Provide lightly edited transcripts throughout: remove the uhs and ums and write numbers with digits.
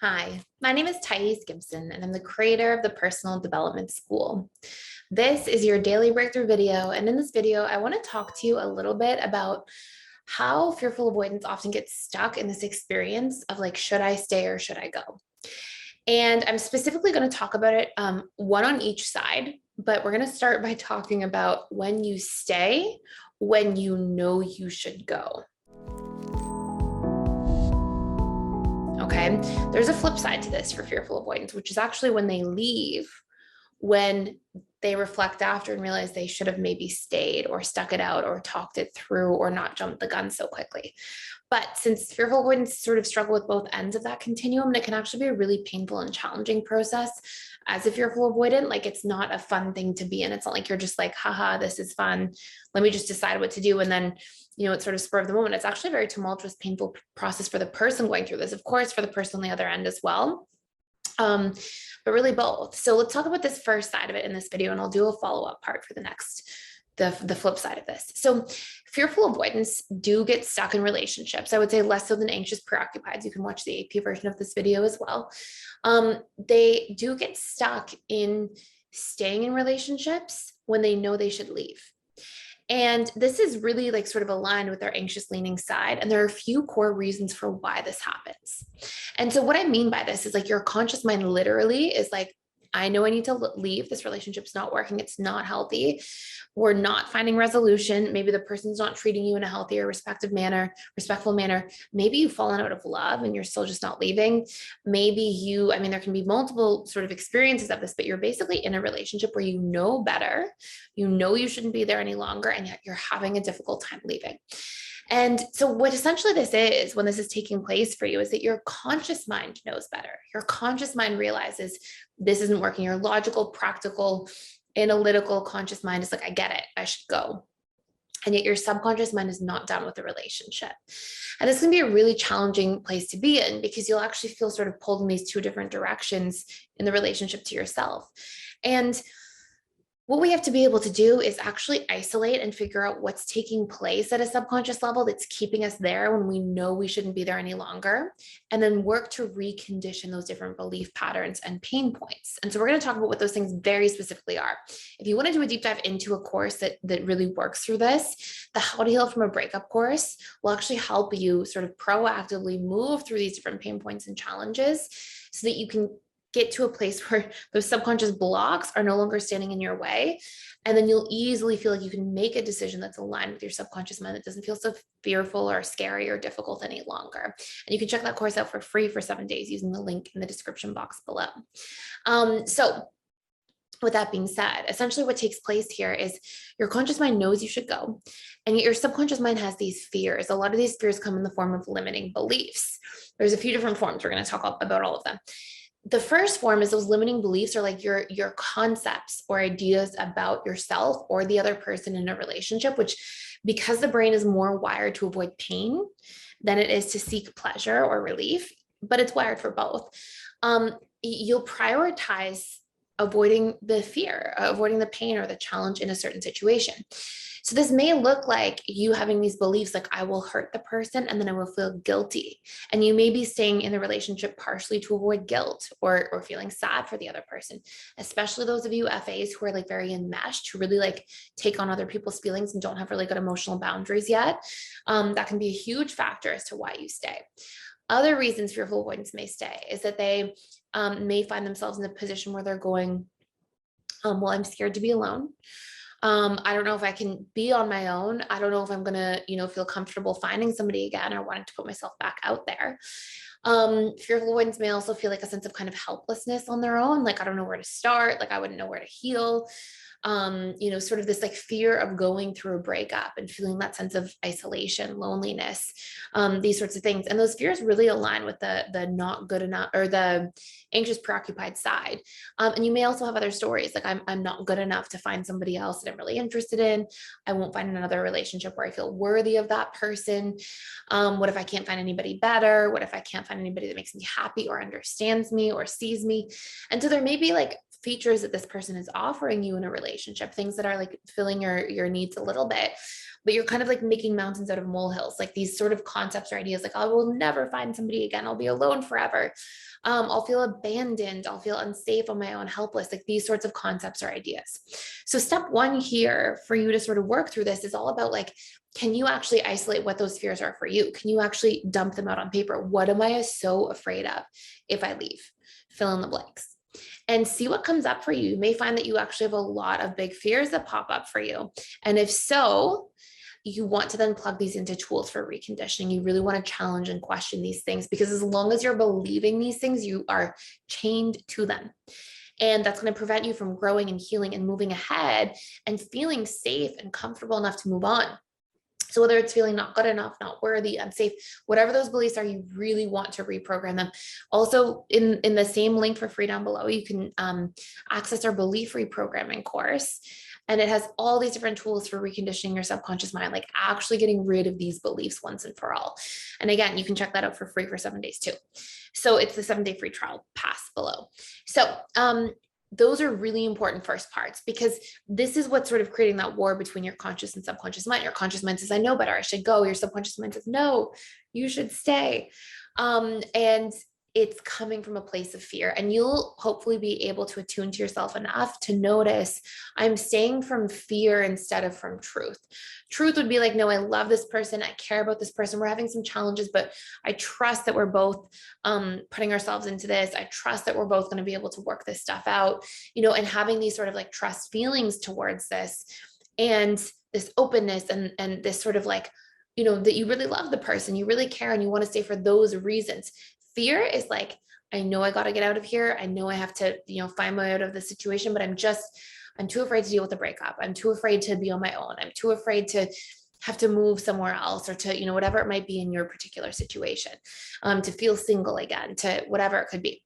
Hi, my name is Gibson, and I'm the creator of the Personal Development School. This is your daily breakthrough video, and in this video, I want to talk to you a little bit about how fearful avoidance often gets stuck in this experience of like, should I stay or should I go? And I'm specifically going to talk about it one on each side, but we're going to start by talking about when you stay, when you know you should go. Okay. There's a flip side to this for fearful avoidance, which is actually when they leave, when they reflect after and realize they should have maybe stayed or stuck it out or talked it through or not jumped the gun so quickly. But since fearful avoidance sort of struggle with both ends of that continuum, it can actually be a really painful and challenging process as a fearful avoidant. Like, it's not a fun thing to be in. It's not like you're just like, haha, this is fun. Let me just decide what to do. And then, it's sort of spur of the moment. It's actually a very tumultuous, painful process for the person going through this, of course, for the person on the other end as well. But really both. So let's talk about this first side of it in this video, and I'll do a follow-up part for the flip side of this. So fearful avoidance do get stuck in relationships. I would say less so than anxious preoccupied. You can watch the AP version of this video as well. They do get stuck in staying in relationships when they know they should leave. And this is really like sort of aligned with our anxious leaning side. And there are a few core reasons for why this happens. And so what I mean by this is like your conscious mind literally is like, I know I need to leave. This relationship's not working. It's not healthy. We're not finding resolution. Maybe the person's not treating you in a healthy or respectful manner. Maybe you've fallen out of love and you're still just not leaving. Maybe there can be multiple sort of experiences of this, but you're basically in a relationship where you know better, you shouldn't be there any longer, and yet you're having a difficult time leaving. And so what essentially this is, when this is taking place for you, is that your conscious mind knows better. Your conscious mind realizes this isn't working. Your logical, practical, analytical conscious mind is like, I get it, I should go. And yet your subconscious mind is not done with the relationship. And this can be a really challenging place to be in, because you'll actually feel sort of pulled in these two different directions in the relationship to yourself. And what we have to be able to do is actually isolate and figure out what's taking place at a subconscious level that's keeping us there when we know we shouldn't be there any longer, and then work to recondition those different belief patterns and pain points. And so we're going to talk about what those things very specifically are. If you want to do a deep dive into a course that really works through this, the How to Heal from a Breakup course will actually help you sort of proactively move through these different pain points and challenges so that you can get to a place where those subconscious blocks are no longer standing in your way. And then you'll easily feel like you can make a decision that's aligned with your subconscious mind that doesn't feel so fearful or scary or difficult any longer. And you can check that course out for free for 7 days using the link in the description box below. So with that being said, essentially what takes place here is your conscious mind knows you should go, and yet your subconscious mind has these fears. A lot of these fears come in the form of limiting beliefs. There's a few different forms. We're going to talk about all of them. The first form is those limiting beliefs are like your concepts or ideas about yourself or the other person in a relationship, which, because the brain is more wired to avoid pain than it is to seek pleasure or relief, but it's wired for both. You'll prioritize avoiding the fear, avoiding the pain or the challenge in a certain situation. So this may look like you having these beliefs like, I will hurt the person and then I will feel guilty. And you may be staying in the relationship partially to avoid guilt or feeling sad for the other person, especially those of you FAs who are like very enmeshed, who really like take on other people's feelings and don't have really good emotional boundaries yet. That can be a huge factor as to why you stay. Other reasons fearful avoidance may stay is that they may find themselves in a position where they're going, well, I'm scared to be alone. I don't know if I can be on my own. I don't know if I'm going to, feel comfortable finding somebody again, or wanting to put myself back out there. Fearful avoidance may also feel like a sense of kind of helplessness on their own. Like, I don't know where to start. Like, I wouldn't know where to heal. Sort of this like fear of going through a breakup and feeling that sense of isolation, loneliness, these sorts of things. And those fears really align with the not good enough or the anxious, preoccupied side. And you may also have other stories like I'm not good enough to find somebody else that I'm really interested in. I won't find another relationship where I feel worthy of that person. What if I can't find anybody better? What if I can't find anybody that makes me happy or understands me or sees me? And so there may be like features that this person is offering you in a relationship, things that are like filling your needs a little bit, but you're kind of like making mountains out of molehills, like these sort of concepts or ideas, like I will never find somebody again, I'll be alone forever. I'll feel abandoned, I'll feel unsafe on my own, helpless, like these sorts of concepts or ideas. So step one here for you to sort of work through this is all about like, can you actually isolate what those fears are for you? Can you actually dump them out on paper? What am I so afraid of if I leave? Fill in the blanks and see what comes up for you. You may find that you actually have a lot of big fears that pop up for you. And if so, you want to then plug these into tools for reconditioning. You really want to challenge and question these things, because as long as you're believing these things, you are chained to them. And that's going to prevent you from growing and healing and moving ahead and feeling safe and comfortable enough to move on. So whether it's feeling not good enough, not worthy, unsafe, whatever those beliefs are, you really want to reprogram them. Also, in the same link for free down below, you can access our belief reprogramming course. And it has all these different tools for reconditioning your subconscious mind, like actually getting rid of these beliefs once and for all. And again, you can check that out for free for 7 days too. So it's the 7-day free trial pass below. So those are really important first parts, because this is what's sort of creating that war between your conscious and subconscious mind. Your conscious mind says, I know better, I should go. Your subconscious mind says, no, you should stay. And it's coming from a place of fear. And you'll hopefully be able to attune to yourself enough to notice, I'm staying from fear instead of from truth. Truth would be like, no, I love this person, I care about this person, we're having some challenges, but I trust that we're both putting ourselves into this. I trust that we're both going to be able to work this stuff out, and having these sort of like trust feelings towards this, and this openness and this sort of like, that you really love the person, you really care, and you want to stay for those reasons. Fear is like, I know I got to get out of here. I know I have to, find my way out of the situation, but I'm too afraid to deal with the breakup. I'm too afraid to be on my own. I'm too afraid to have to move somewhere else, or to, whatever it might be in your particular situation, to feel single again, to whatever it could be.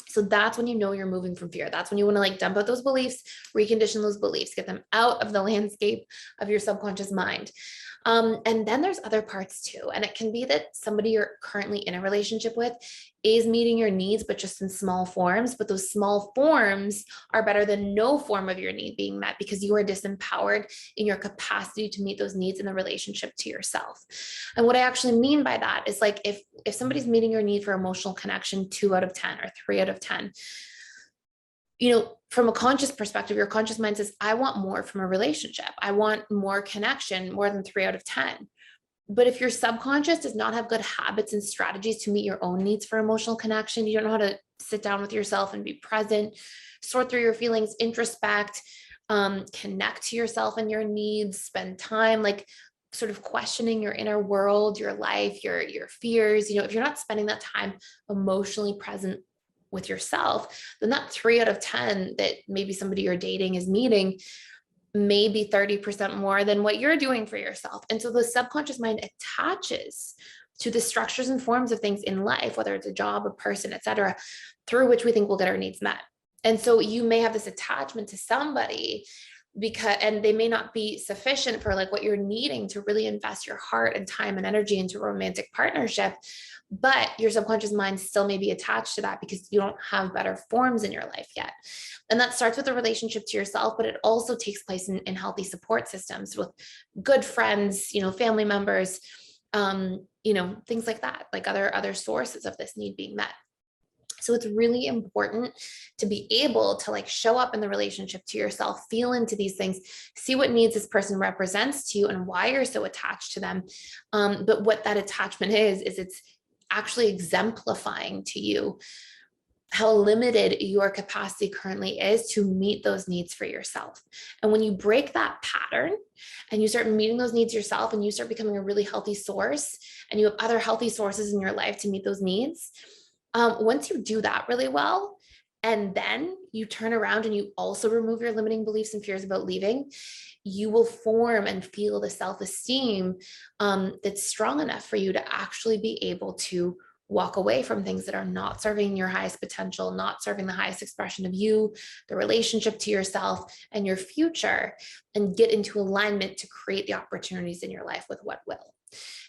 So that's when you're moving from fear. That's when you want to like dump out those beliefs, recondition those beliefs, get them out of the landscape of your subconscious mind. And then there's other parts too. And it can be that somebody you're currently in a relationship with is meeting your needs, but just in small forms. But those small forms are better than no form of your need being met, because you are disempowered in your capacity to meet those needs in the relationship to yourself. And what I actually mean by that is like, if somebody's meeting your need for emotional connection 2 out of 10 or 3 out of 10, from a conscious perspective, your conscious mind says, I want more from a relationship. I want more connection, more than 3 out of 10. But if your subconscious does not have good habits and strategies to meet your own needs for emotional connection, you don't know how to sit down with yourself and be present, sort through your feelings, introspect, connect to yourself and your needs, spend time like sort of questioning your inner world, your life, your fears. If you're not spending that time emotionally present with yourself, then that 3 out of 10 that maybe somebody you're dating is meeting may be 30% more than what you're doing for yourself. And so the subconscious mind attaches to the structures and forms of things in life, whether it's a job, a person, etc., through which we think we'll get our needs met. And so you may have this attachment to somebody and they may not be sufficient for like what you're needing to really invest your heart and time and energy into a romantic partnership. But your subconscious mind still may be attached to that because you don't have better forms in your life yet. And that starts with a relationship to yourself, but it also takes place in healthy support systems with good friends, family members, things like that, like other sources of this need being met. So it's really important to be able to like show up in the relationship to yourself, feel into these things, see what needs this person represents to you and why you're so attached to them. But what that attachment is it's actually exemplifying to you how limited your capacity currently is to meet those needs for yourself. And when you break that pattern and you start meeting those needs yourself and you start becoming a really healthy source and you have other healthy sources in your life to meet those needs, once you do that really well, and then you turn around and you also remove your limiting beliefs and fears about leaving, you will form and feel the self-esteem that's strong enough for you to actually be able to walk away from things that are not serving your highest potential, not serving the highest expression of you, the relationship to yourself and your future, and get into alignment to create the opportunities in your life with what will.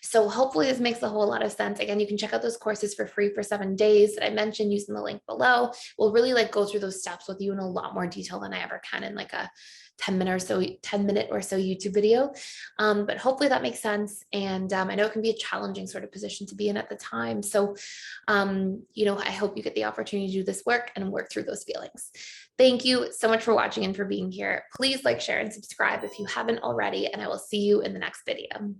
So hopefully this makes a whole lot of sense. Again, you can check out those courses for free for 7 days that I mentioned using the link below. We'll really like go through those steps with you in a lot more detail than I ever can in like a 10 minute or so YouTube video. But hopefully that makes sense. And I know it can be a challenging sort of position to be in at the time. So, I hope you get the opportunity to do this work and work through those feelings. Thank you so much for watching and for being here. Please like, share, and subscribe if you haven't already, and I will see you in the next video.